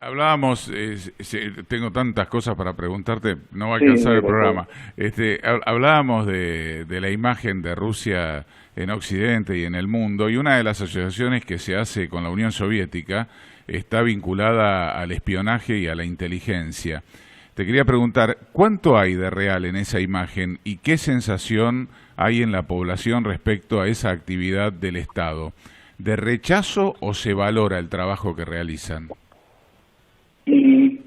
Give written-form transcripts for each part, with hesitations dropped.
Hablábamos, tengo tantas cosas para preguntarte, no va a Sí, alcanzar el por favor. programa. Hablábamos de la imagen de Rusia en Occidente y en el mundo, y una de las asociaciones que se hace con la Unión Soviética está vinculada al espionaje y a la inteligencia. Te quería preguntar, ¿cuánto hay de real en esa imagen y qué sensación hay en la población respecto a esa actividad del Estado? ¿De rechazo o se valora el trabajo que realizan? Y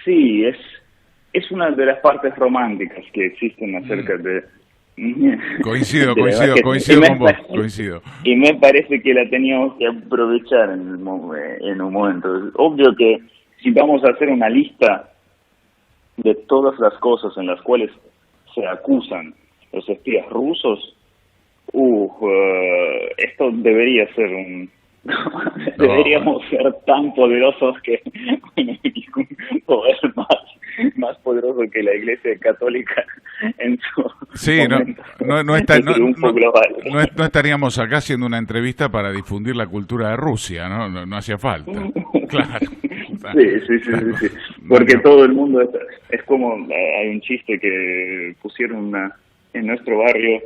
sí, es una de las partes románticas que existen Mm. acerca de, Coincido, de la coincido, imagen. coincido con vos, coincido. Y me parece que la teníamos que aprovechar en un momento. Obvio que si vamos a hacer una lista de todas las cosas en las cuales se acusan los espías rusos, esto debería ser un... No, Deberíamos ser tan poderosos que bueno, ningún poder más poderoso que la Iglesia Católica en su sí, momento no, de triunfo global. no estaríamos acá haciendo una entrevista para difundir la cultura de Rusia, ¿no? No hacía falta. Claro, claro, Sí. no Porque haría. todo el mundo es como hay un chiste que pusieron en nuestro barrio,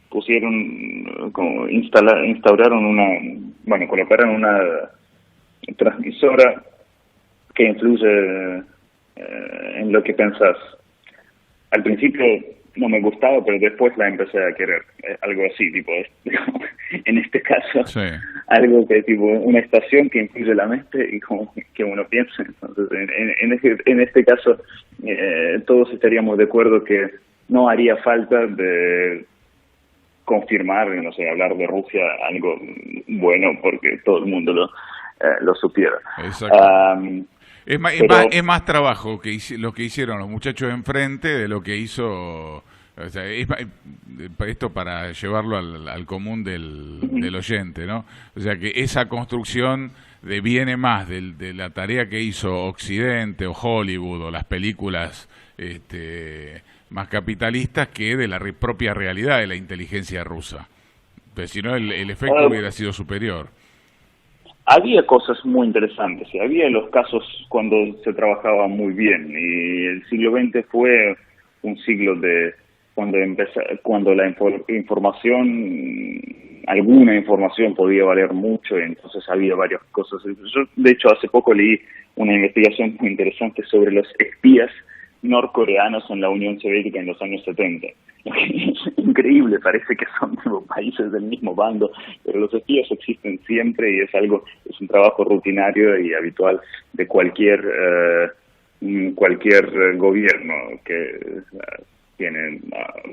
pusieron como instauraron colocaron una transmisora que influye en lo que pensás. Al principio no me gustaba, pero después la empecé a querer. Algo así, tipo, en este caso, Sí. algo que tipo una estación que influye la mente y como que uno piensa. Entonces, en este caso, todos estaríamos de acuerdo que no haría falta de confirmar, no sé, hablar de Rusia algo bueno porque todo el mundo lo supiera. Exactamente. Pero Es más trabajo que lo que hicieron los muchachos enfrente de lo que hizo, o sea, esto para llevarlo al común del oyente, ¿no? O sea, que esa construcción viene más de la tarea que hizo Occidente o Hollywood o las películas más capitalistas que de la propia realidad de la inteligencia rusa. Pero si no, el efecto uh, hubiera sido superior. había cosas muy interesantes, y había los casos cuando se trabajaba muy bien, y el siglo XX fue un siglo de cuando la información, alguna información podía valer mucho, y entonces había varias cosas. Yo, de hecho, hace poco leí una investigación muy interesante sobre los espías norcoreanos en la Unión Soviética en los años 70. Es increíble, parece que son tipo, países del mismo bando, pero los espías existen siempre y es un trabajo rutinario y habitual de cualquier gobierno que tiene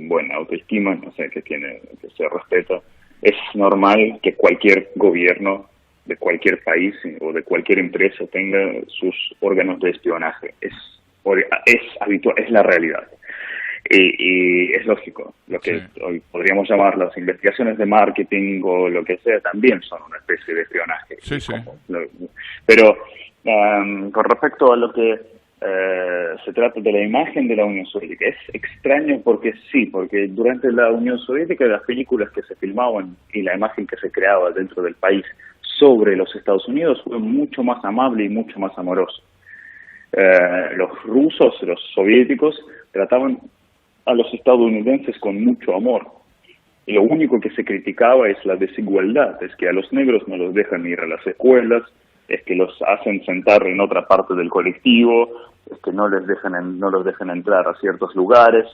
buena autoestima, no sé, que se respeta. Es normal que cualquier gobierno de cualquier país o de cualquier empresa tenga sus órganos de espionaje. Es habitual, es la realidad. Y es lógico, lo Sí, que hoy podríamos llamar las investigaciones de marketing o lo que sea, también son una especie de espionaje. sí, sí. Pero con respecto a lo que se trata de la imagen de la Unión Soviética, es extraño porque durante la Unión Soviética las películas que se filmaban y la imagen que se creaba dentro del país sobre los Estados Unidos fue mucho más amable y mucho más amoroso. Los rusos, los soviéticos, trataban a los estadounidenses con mucho amor. Y lo único que se criticaba es la desigualdad, es que a los negros no los dejan ir a las escuelas, es que los hacen sentar en otra parte del colectivo, es que no los dejan entrar a ciertos lugares,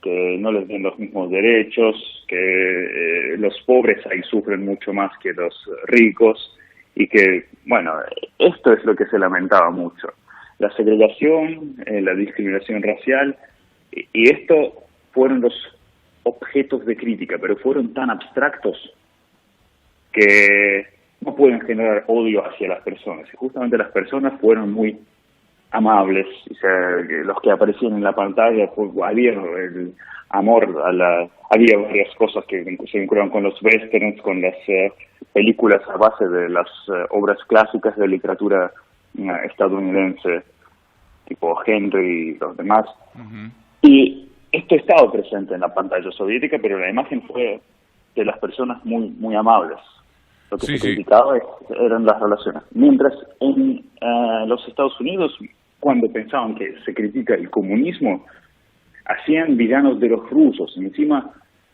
que no les den los mismos derechos, que los pobres ahí sufren mucho más que los ricos, y que, bueno, esto es lo que se lamentaba mucho. La segregación, la discriminación racial, y esto fueron los objetos de crítica, pero fueron tan abstractos que no pueden generar odio hacia las personas. Y justamente las personas fueron muy amables, o sea, los que aparecían en la pantalla, pues, había el amor había varias cosas que se vinculaban con los westerns, con las películas a base de las obras clásicas de literatura estadounidense, tipo Henry y los demás. Ujú. Y esto estaba presente en la pantalla soviética, pero la imagen fue de las personas muy, muy amables. Lo que Sí, se sí. criticaba eran las relaciones. Mientras en los Estados Unidos, cuando pensaban que se critica el comunismo, hacían villanos de los rusos. Encima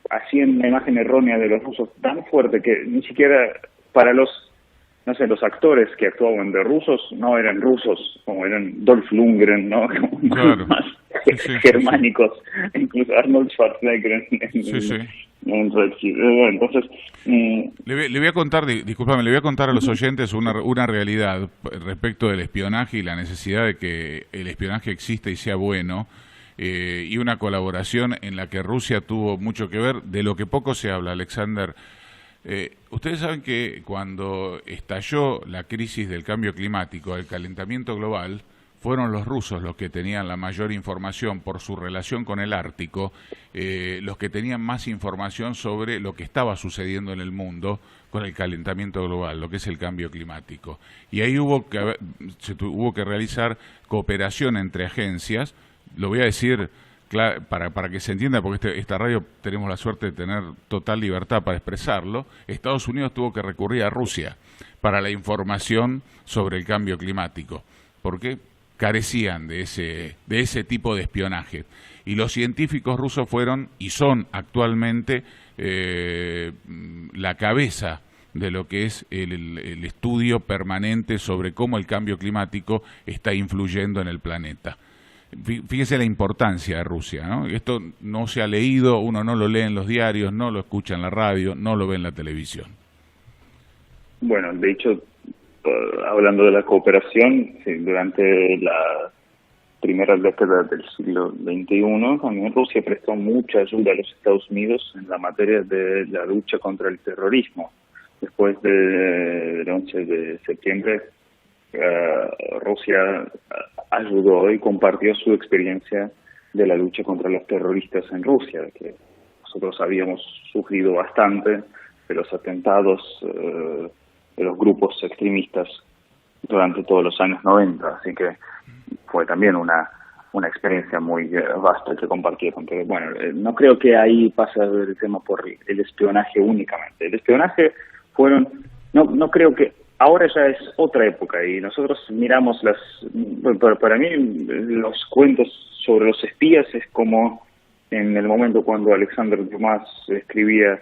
hacían una imagen errónea de los rusos tan fuerte que ni siquiera para los, no sé, los actores que actuaban de rusos no eran rusos, como eran Dolph Lundgren, ¿no? Claro. Más Sí, sí, sí, germánicos, incluso Arnold Schwarzenegger Sí, sí. en Red Hill. Entonces, Le voy a contar, discúlpame, le voy a contar a los oyentes una realidad respecto del espionaje y la necesidad de que el espionaje exista y sea bueno, y una colaboración en la que Rusia tuvo mucho que ver, de lo que poco se habla, Alexander. Ustedes saben que cuando estalló la crisis del cambio climático, el calentamiento global, fueron los rusos los que tenían la mayor información por su relación con el Ártico, los que tenían más información sobre lo que estaba sucediendo en el mundo con el calentamiento global, lo que es el cambio climático. Y ahí hubo que realizar cooperación entre agencias. Lo voy a decir para que se entienda, porque esta radio tenemos la suerte de tener total libertad para expresarlo. Estados Unidos tuvo que recurrir a Rusia para la información sobre el cambio climático. ¿Por qué? Carecían de ese tipo de espionaje. Y los científicos rusos fueron y son actualmente la cabeza de lo que es el estudio permanente sobre cómo el cambio climático está influyendo en el planeta. Fíjese la importancia de Rusia, ¿no? Esto no se ha leído, uno no lo lee en los diarios, no lo escucha en la radio, no lo ve en la televisión. bueno, de hecho, hablando de la cooperación, sí, durante la primera década del siglo XXI, también Rusia prestó mucha ayuda a los Estados Unidos en la materia de la lucha contra el terrorismo. Después del 11 de septiembre, Rusia ayudó y compartió su experiencia de la lucha contra los terroristas en Rusia, que nosotros habíamos sufrido bastante de los atentados de los grupos extremistas durante todos los años 90, así que fue también una experiencia muy vasta que compartieron. Pero bueno, no creo que ahí pasa el tema por el espionaje únicamente. El espionaje no creo que ahora ya es otra época y nosotros miramos para mí los cuentos sobre los espías es como en el momento cuando Alexander Dumas escribía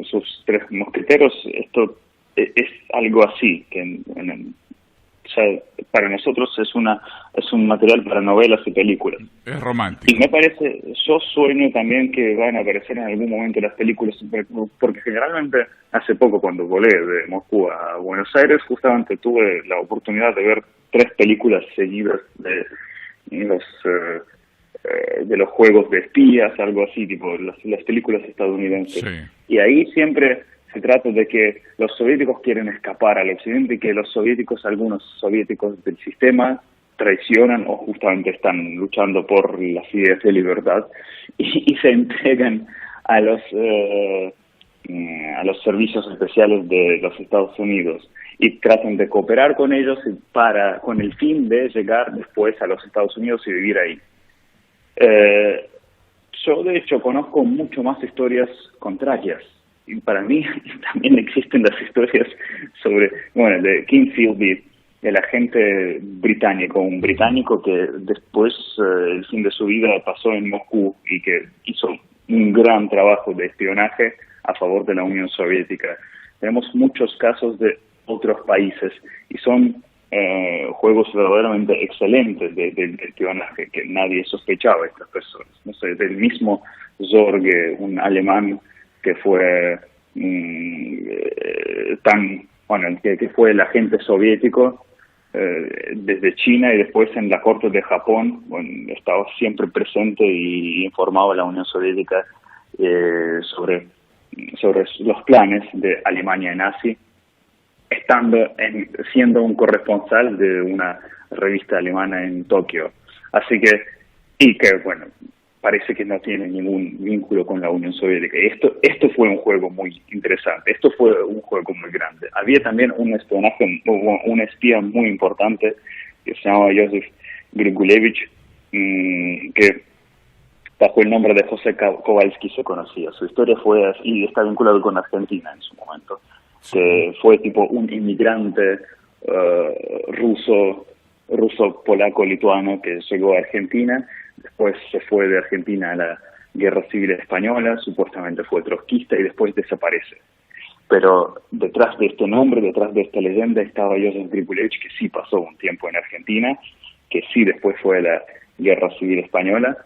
sus Tres Mosqueteros. Esto es algo así, que o sea, para nosotros es un material para novelas y películas. Es romántico. Y me parece, yo sueño también que van a aparecer en algún momento las películas, porque generalmente hace poco cuando volé de Moscú a Buenos Aires, justamente tuve la oportunidad de ver 3 películas seguidas de los juegos de espías, algo así, tipo las películas estadounidenses. Sí. Y ahí siempre se trata de que los soviéticos quieren escapar al occidente y que algunos soviéticos del sistema traicionan o justamente están luchando por las ideas de libertad y se entregan a los servicios especiales de los Estados Unidos y tratan de cooperar con ellos con el fin de llegar después a los Estados Unidos y vivir ahí. Yo de hecho conozco mucho más historias contrarias. Y para mí también existen las historias de Kingsfield, el agente británico, un británico que después, el fin de su vida, pasó en Moscú y que hizo un gran trabajo de espionaje a favor de la Unión Soviética. Tenemos muchos casos de otros países y son juegos verdaderamente excelentes de espionaje que nadie sospechaba de estas personas. No sé, del mismo Zorge, un alemán que fue que fue el agente soviético desde China y después en la corte de Japón, estaba siempre presente y informaba a la Unión Soviética sobre los planes de Alemania nazi, siendo un corresponsal de una revista alemana en Tokio. Así que parece que no tiene ningún vínculo con la Unión Soviética. Y esto fue un juego muy interesante, esto fue un juego muy grande. Había también un espía muy importante que se llamaba Joseph Grigulevich, que bajo el nombre de José Kowalski se conocía. Su historia fue así y está vinculado con Argentina en su momento. Sí. que fue tipo un inmigrante ruso, polaco, lituano, que llegó a Argentina, después se fue de Argentina a la Guerra Civil Española, supuestamente fue trotskista y después desaparece. Pero detrás de este nombre, detrás de esta leyenda, estaba Joseph Grigulevich, que sí pasó un tiempo en Argentina, que sí después fue a la Guerra Civil Española,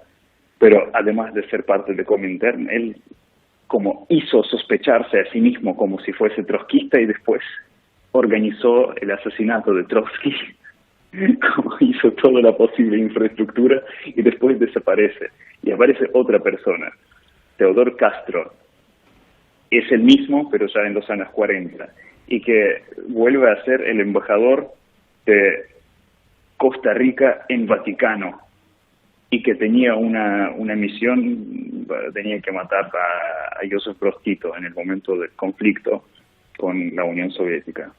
pero además de ser parte de Comintern, él como hizo sospecharse a sí mismo como si fuese trotskista y después organizó el asesinato de Trotsky, como hizo toda la posible infraestructura y después desaparece. Y aparece otra persona, Teodor Castro, es el mismo, pero ya en los años 40, y que vuelve a ser el embajador de Costa Rica en Vaticano, y que tenía una misión, tenía que matar a Joseph Broz Tito en el momento del conflicto con la Unión Soviética.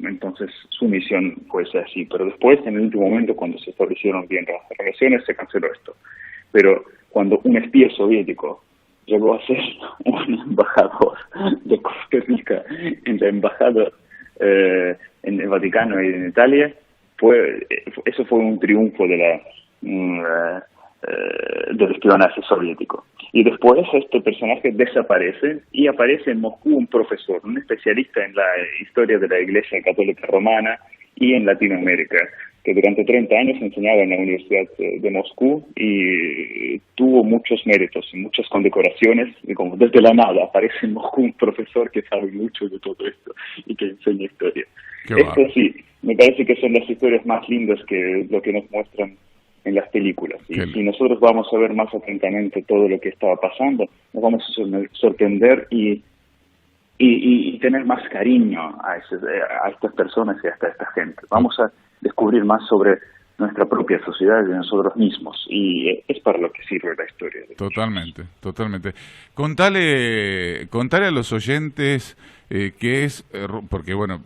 Entonces su misión fue así, pero después, en el último momento, cuando se establecieron bien las relaciones, se canceló esto. Pero cuando un espía soviético llegó a ser un embajador de Costa Rica en la embajada en el Vaticano y en Italia, eso fue un triunfo del espionaje soviético. Y después este personaje desaparece y aparece en Moscú un profesor, un especialista en la historia de la Iglesia Católica Romana y en Latinoamérica, que durante 30 años enseñaba en la Universidad de Moscú y tuvo muchos méritos y muchas condecoraciones, y como desde la nada aparece en Moscú un profesor que sabe mucho de todo esto y que enseña historia. Esto sí, me parece que son las historias más lindas que lo que nos muestran en las películas. Y si nosotros vamos a ver más atentamente todo lo que estaba pasando, nos vamos a sorprender y tener más cariño a estas personas y hasta esta gente. Vamos a descubrir más sobre nuestra propia sociedad y de nosotros mismos, y es para lo que sirve la historia. Totalmente. Contale a los oyentes qué es, porque bueno,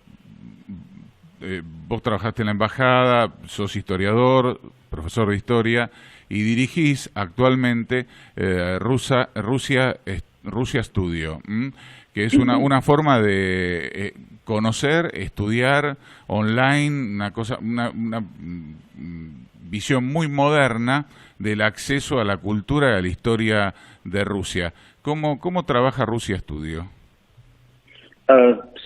vos trabajaste en la embajada, sos historiador, profesor de historia, y dirigís actualmente Rusia Studio, que es una forma de conocer, estudiar online, una visión muy moderna del acceso a la cultura y a la historia de Rusia. ¿Cómo trabaja Rusia Studio?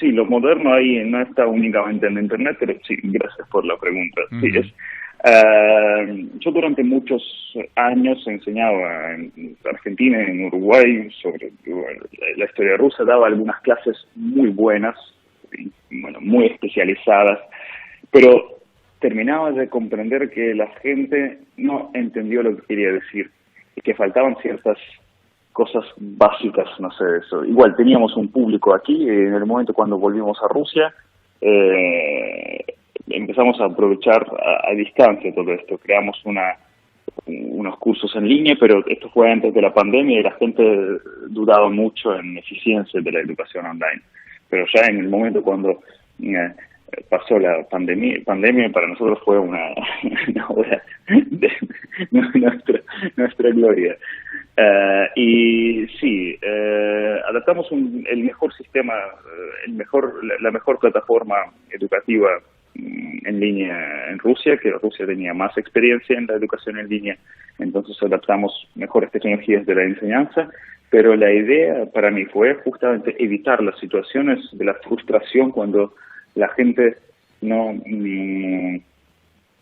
Sí, lo moderno ahí no está únicamente en Internet, pero sí, gracias por la pregunta. Sí, yo durante muchos años enseñaba en Argentina, en Uruguay, sobre la historia rusa, daba algunas clases muy buenas, bueno, muy especializadas, pero terminaba de comprender que la gente no entendió lo que quería decir y que faltaban ciertas cosas básicas, no sé, eso. Igual teníamos un público aquí, en el momento cuando volvimos a Rusia, empezamos a aprovechar a distancia todo esto, creamos unos cursos en línea, pero esto fue antes de la pandemia y la gente dudaba mucho en eficiencia de la educación online. Pero ya en el momento cuando pasó la pandemia para nosotros fue una hora de nuestra gloria. Y sí, adaptamos el mejor sistema, la mejor plataforma educativa en línea en Rusia, que Rusia tenía más experiencia en la educación en línea, entonces adaptamos mejores tecnologías de la enseñanza, pero la idea para mí fue justamente evitar las situaciones de la frustración cuando la gente no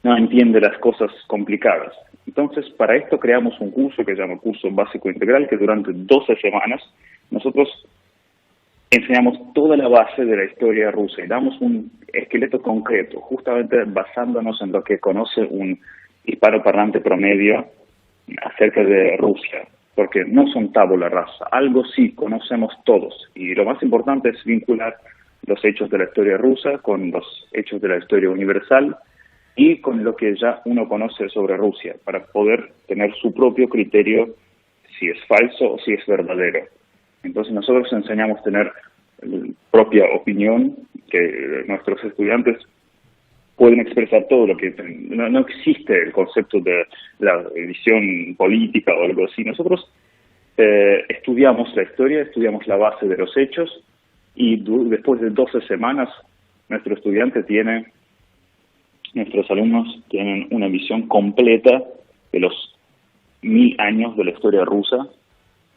entiende las cosas complicadas. Entonces, para esto creamos un curso que se llama Curso Básico Integral, que durante 12 semanas nosotros enseñamos toda la base de la historia rusa y damos un esqueleto concreto, justamente basándonos en lo que conoce un hispanoparlante promedio acerca de Rusia, porque no son tabula rasa, algo sí conocemos todos, y lo más importante es vincular los hechos de la historia rusa con los hechos de la historia universal y con lo que ya uno conoce sobre Rusia, para poder tener su propio criterio si es falso o si es verdadero. Entonces nosotros enseñamos a tener propia opinión, que nuestros estudiantes pueden expresar todo lo que... No existe el concepto de la visión política o algo así. Nosotros estudiamos la historia, estudiamos la base de los hechos y después de 12 semanas nuestros alumnos tienen una visión completa de los 1000 años de la historia rusa,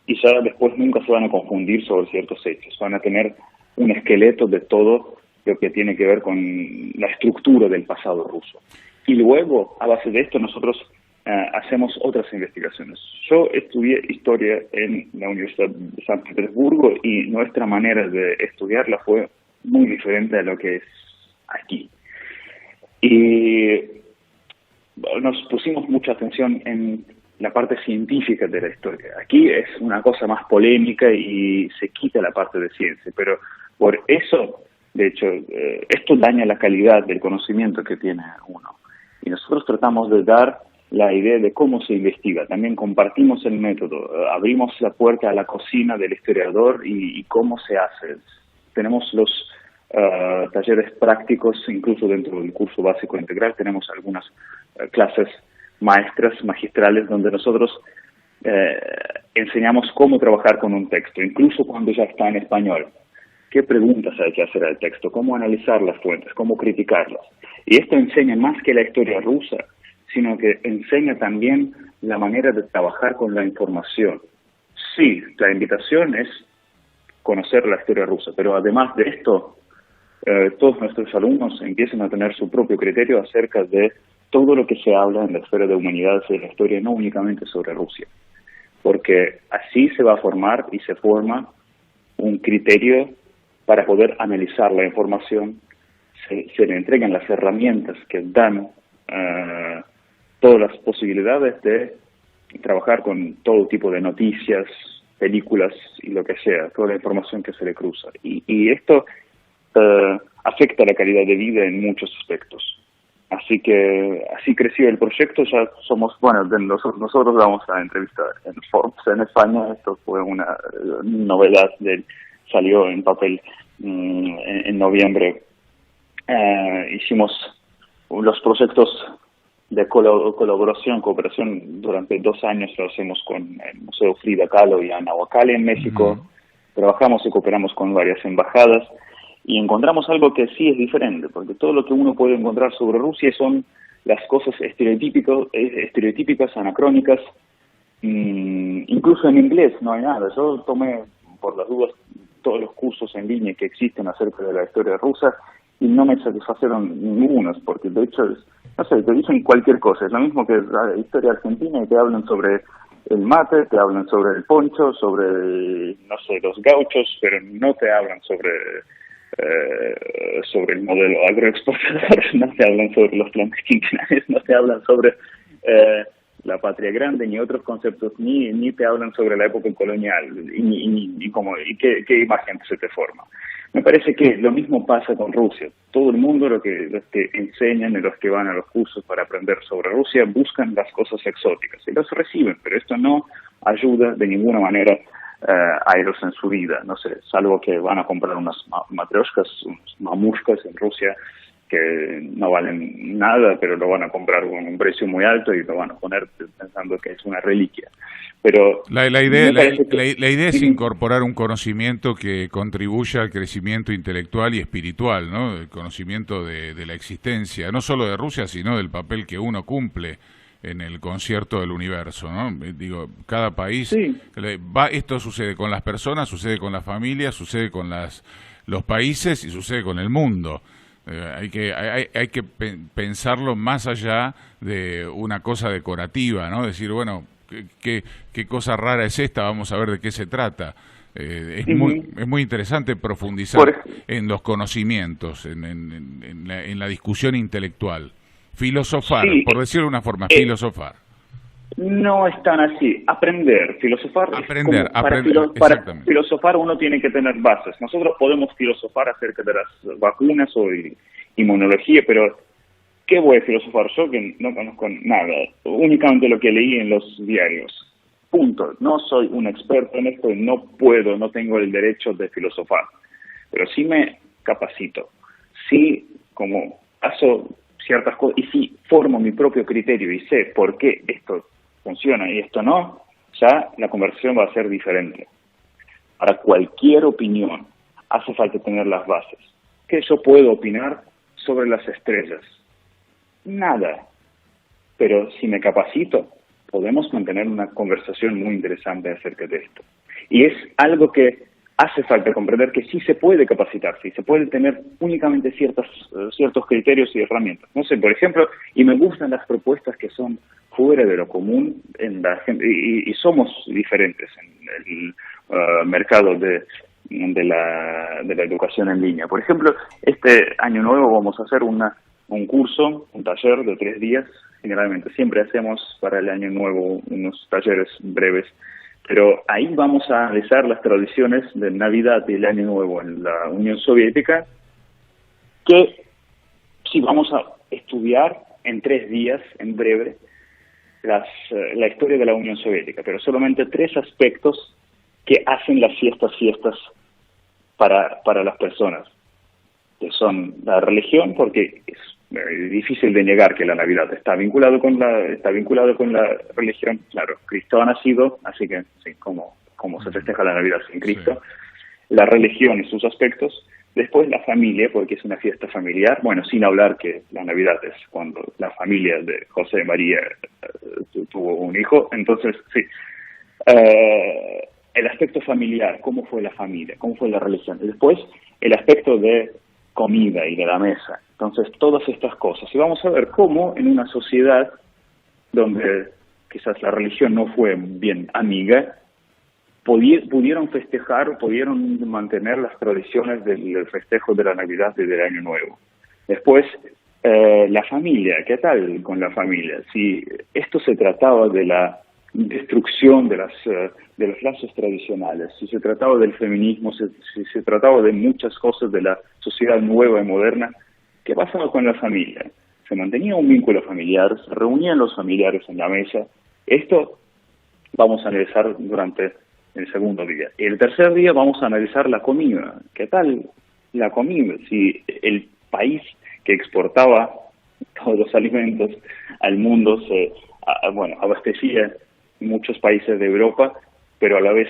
y ya después nunca se van a confundir sobre ciertos hechos. Van a tener un esqueleto de todo lo que tiene que ver con la estructura del pasado ruso. Y luego, a base de esto, nosotros hacemos otras investigaciones. Yo estudié historia en la Universidad de San Petersburgo y nuestra manera de estudiarla fue muy diferente a lo que es aquí. Y nos pusimos mucha atención en la parte científica de la historia. Aquí es una cosa más polémica y se quita la parte de ciencia, pero por eso, de hecho, esto daña la calidad del conocimiento que tiene uno. Y nosotros tratamos de dar la idea de cómo se investiga. También compartimos el método, abrimos la puerta a la cocina del historiador y cómo se hace. Tenemos los talleres prácticos, incluso dentro del curso básico integral, tenemos algunas clases magistrales, donde nosotros enseñamos cómo trabajar con un texto, incluso cuando ya está en español. ¿Qué preguntas hay que hacer al texto? ¿Cómo analizar las fuentes? ¿Cómo criticarlas? Y esto enseña más que la historia rusa, sino que enseña también la manera de trabajar con la información. Sí, la invitación es conocer la historia rusa, pero además de esto, todos nuestros alumnos empiezan a tener su propio criterio acerca de todo lo que se habla en la esfera de humanidades y de la historia, no únicamente sobre Rusia. Porque así se va a formar y se forma un criterio para poder analizar la información. Se le entregan las herramientas que dan todas las posibilidades de trabajar con todo tipo de noticias, películas y lo que sea, toda la información que se le cruza. Y esto afecta la calidad de vida en muchos aspectos. Así que así creció el proyecto. Ya somos, nosotros vamos a entrevistar en Forbes en España. Esto fue una novedad, salió en papel en noviembre. Hicimos los proyectos de cooperación durante 2 años. Lo hacemos con el Museo Frida Kahlo y Anahuacalli en México. Trabajamos y cooperamos con varias embajadas. Y encontramos algo que sí es diferente, porque todo lo que uno puede encontrar sobre Rusia son las cosas estereotípicas, anacrónicas. Incluso en inglés no hay nada. Yo tomé, por las dudas, todos los cursos en línea que existen acerca de la historia rusa y no me satisfacieron ningunos, porque de hecho, no sé, te dicen cualquier cosa. Es lo mismo que la historia argentina, y te hablan sobre el mate, te hablan sobre el poncho, sobre, no sé, los gauchos, pero no te hablan sobre el modelo agroexportador, no te hablan sobre los planes quinquenales, no te hablan sobre la patria grande, ni otros conceptos, ni te hablan sobre la época colonial, y qué imagen se te forma. Me parece que lo mismo pasa con Rusia. Todo el mundo, los que enseñan y los que van a los cursos para aprender sobre Rusia, buscan las cosas exóticas y las reciben, pero esto no ayuda de ninguna manera a ellos en su vida, no sé, salvo que van a comprar unas matrioshkas, unas mamushkas en Rusia que no valen nada, pero lo van a comprar con un precio muy alto y lo van a poner pensando que es una reliquia. Pero la idea es incorporar un conocimiento que contribuya al crecimiento intelectual y espiritual, ¿no? El conocimiento de la existencia, no solo de Rusia, sino del papel que uno cumple en el concierto del universo, ¿no? Digo, cada país, sí. Esto sucede con las personas, sucede con las familias, sucede con los países y sucede con el mundo. Hay que pensarlo más allá de una cosa decorativa, ¿no? Decir, bueno, qué cosa rara es esta, vamos a ver de qué se trata. Es muy interesante profundizar en los conocimientos, en la discusión intelectual. Filosofar, sí, por decirlo de una forma, filosofar. No es tan así. Filosofar. Para filosofar uno tiene que tener bases. Nosotros podemos filosofar acerca de las vacunas o inmunología, pero ¿qué voy a filosofar yo que no conozco nada? Únicamente lo que leí en los diarios. Punto. No soy un experto en esto y no tengo el derecho de filosofar. Pero sí me capacito. Sí, como paso ciertas cosas, y si formo mi propio criterio y sé por qué esto funciona y esto no, ya la conversación va a ser diferente. Para cualquier opinión, hace falta tener las bases. ¿Qué yo puedo opinar sobre las estrellas? Nada. Pero si me capacito, podemos mantener una conversación muy interesante acerca de esto. Y es algo que hace falta comprender, que sí se puede capacitarse y se puede tener únicamente ciertos criterios y herramientas. No sé, por ejemplo, y me gustan las propuestas que son fuera de lo común en la gente, y somos diferentes en el mercado de la educación en línea. Por ejemplo, este año nuevo vamos a hacer un curso, un taller de 3 días. Generalmente siempre hacemos para el año nuevo unos talleres breves, pero ahí vamos a analizar las tradiciones de Navidad y el Año Nuevo en la Unión Soviética, que sí vamos a estudiar en 3 días, en breve, la historia de la Unión Soviética, pero solamente 3 aspectos que hacen las fiestas para las personas, que son la religión, porque es difícil de negar que la Navidad está vinculado con la religión. Claro, Cristo ha nacido, así que sí, como se festeja la Navidad sin Cristo. Sí. La religión y sus aspectos. Después la familia, porque es una fiesta familiar. Bueno, sin hablar que la Navidad es cuando la familia de José y María tuvo un hijo. Entonces, sí. El aspecto familiar, cómo fue la familia, cómo fue la religión. Y después el aspecto de comida y de la mesa. Entonces, todas estas cosas. Y vamos a ver cómo en una sociedad donde quizás la religión no fue bien amiga, pudieron festejar, pudieron mantener las tradiciones del festejo de la Navidad y del Año Nuevo. Después, la familia. ¿Qué tal con la familia? Si esto se trataba de la destrucción de los lazos tradicionales, si se trataba del feminismo, si se trataba de muchas cosas de la sociedad nueva y moderna, ¿qué pasaba con la familia? Se mantenía un vínculo familiar, se reunían los familiares en la mesa. Esto vamos a analizar durante el segundo día. Y el tercer día vamos a analizar la comida. ¿Qué tal la comida? Si el país que exportaba todos los alimentos al mundo abastecía muchos países de Europa, pero a la vez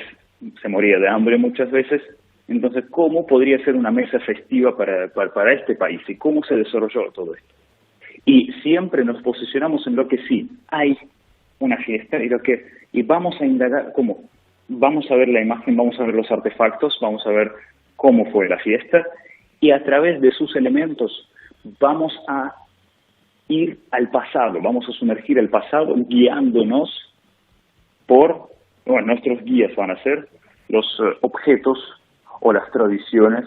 se moría de hambre muchas veces. Entonces, ¿cómo podría ser una mesa festiva para este país? ¿Y cómo se desarrolló todo esto? Y siempre nos posicionamos en lo que sí, hay una fiesta, y vamos a indagar cómo. Vamos a ver la imagen, vamos a ver los artefactos, vamos a ver cómo fue la fiesta, y a través de sus elementos vamos a ir al pasado, vamos a sumergir el pasado guiándonos nuestros guías van a ser los objetos o las tradiciones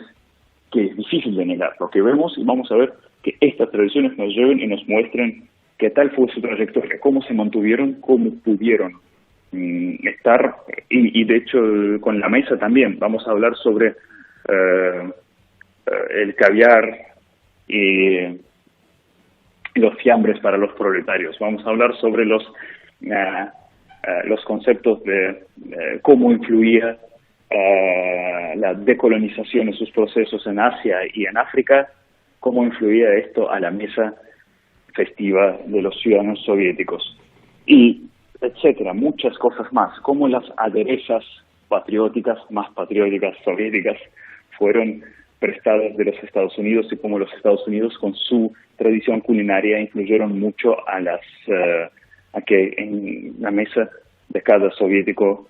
que es difícil de negar, lo que vemos, y vamos a ver que estas tradiciones nos lleven y nos muestren qué tal fue su trayectoria, cómo se mantuvieron, cómo pudieron estar, y de hecho con la mesa también vamos a hablar sobre el caviar y los fiambres para los proletarios, vamos a hablar sobre los conceptos de cómo influía la decolonización en sus procesos en Asia y en África, cómo influía esto a la mesa festiva de los ciudadanos soviéticos, y etcétera, muchas cosas más, cómo las aderezas más patrióticas soviéticas fueron prestadas de los Estados Unidos, y cómo los Estados Unidos con su tradición culinaria influyeron mucho a que en la mesa de cada soviético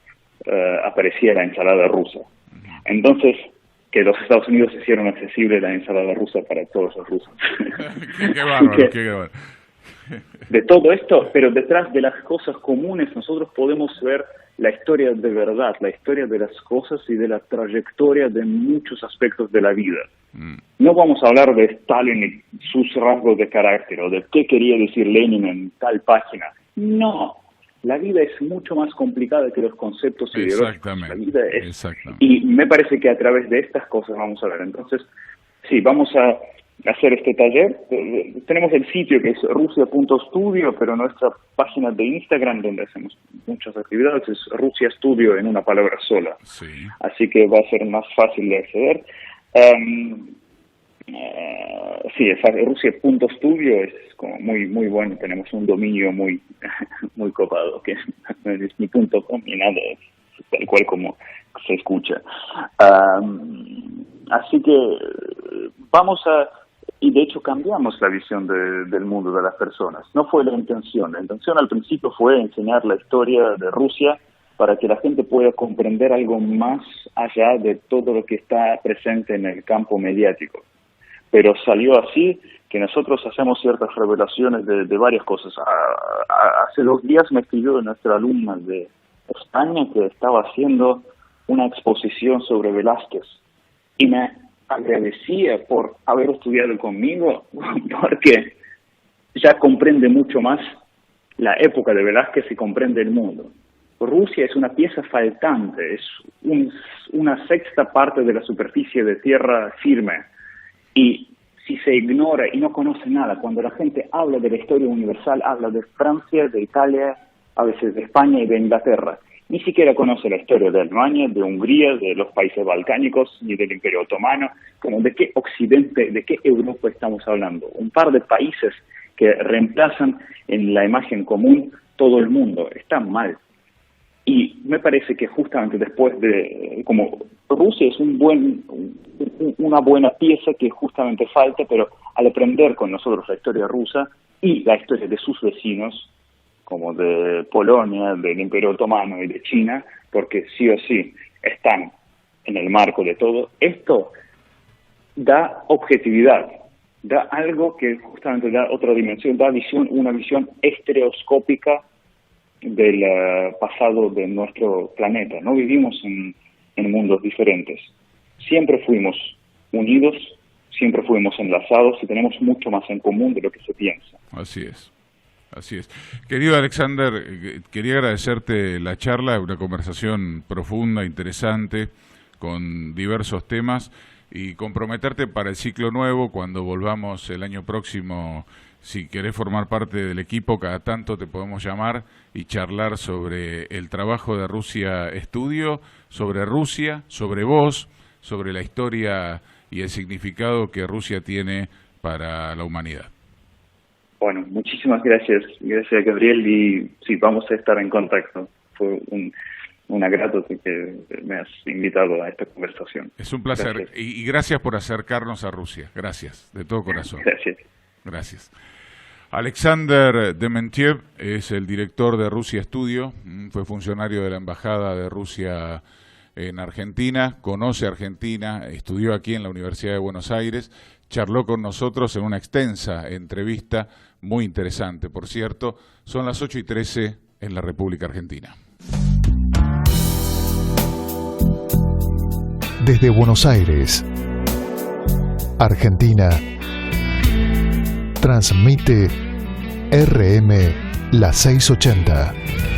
aparecía la ensalada rusa. Entonces, que los Estados Unidos hicieron accesible la ensalada rusa para todos los rusos. Qué bárbaro, qué bárbaro. De todo esto, pero detrás de las cosas comunes nosotros podemos ver la historia de verdad, la historia de las cosas y de la trayectoria de muchos aspectos de la vida. No vamos a hablar de Stalin y sus rasgos de carácter o de qué quería decir Lenin en tal página. No, la vida es mucho más complicada que los conceptos ideológicos. La vida es, y me parece que a través de estas cosas vamos a ver. Entonces, sí, vamos a hacer este taller. Tenemos el sitio que es rusia.studio, pero nuestra página de Instagram, donde hacemos muchas actividades, es Rusia Studio en una palabra sola. Sí. Así que va a ser más fácil de acceder. Sí, Rusia.studio es como muy bueno, tenemos un dominio muy copado, que no es ni .com ni nada, es tal cual como se escucha. Así que vamos a... Y de hecho cambiamos la visión del mundo de las personas. No fue la intención. La intención al principio fue enseñar la historia de Rusia para que la gente pueda comprender algo más allá de todo lo que está presente en el campo mediático. Pero salió así que nosotros hacemos ciertas revelaciones de varias cosas. Hace 2 días me escribió nuestra alumna de España que estaba haciendo una exposición sobre Velázquez y me agradecía por haber estudiado conmigo porque ya comprende mucho más la época de Velázquez y comprende el mundo. Rusia es una pieza faltante, es una sexta parte de la superficie de tierra firme. Y si se ignora y no conoce nada, cuando la gente habla de la historia universal, habla de Francia, de Italia, a veces de España y de Inglaterra. Ni siquiera conoce la historia de Alemania, de Hungría, de los países balcánicos, ni del Imperio Otomano. Como de qué Occidente, de qué Europa estamos hablando. Un par de países que reemplazan en la imagen común todo el mundo. Está mal. Y me parece que justamente después de, como Rusia es una buena pieza que justamente falta, pero al aprender con nosotros la historia rusa y la historia de sus vecinos, como de Polonia, del Imperio Otomano y de China, porque sí o sí están en el marco de todo, esto da objetividad, da algo que justamente da otra dimensión, da una visión estereoscópica del pasado de nuestro planeta. No vivimos en mundos diferentes. Siempre fuimos unidos, siempre fuimos enlazados y tenemos mucho más en común de lo que se piensa. Así es. Así es. Querido Alexander, quería agradecerte la charla, una conversación profunda, interesante, con diversos temas, y comprometerte para el ciclo nuevo, cuando volvamos el año próximo. Si querés formar parte del equipo, cada tanto te podemos llamar y charlar sobre el trabajo de Rusia Estudio, sobre Rusia, sobre vos, sobre la historia y el significado que Rusia tiene para la humanidad. Bueno, muchísimas gracias. Gracias, Gabriel, y sí, vamos a estar en contacto. Fue un agrado que me has invitado a esta conversación. Es un placer. Gracias. Y gracias por acercarnos a Rusia. Gracias, de todo corazón. Gracias. Gracias. Alexander Dementiev es el director de Rusia Estudio, fue funcionario de la Embajada de Rusia en Argentina, conoce Argentina, estudió aquí en la Universidad de Buenos Aires, charló con nosotros en una extensa entrevista, muy interesante, por cierto. Son las 8:13 en la República Argentina. Desde Buenos Aires, Argentina, transmite RM La 680.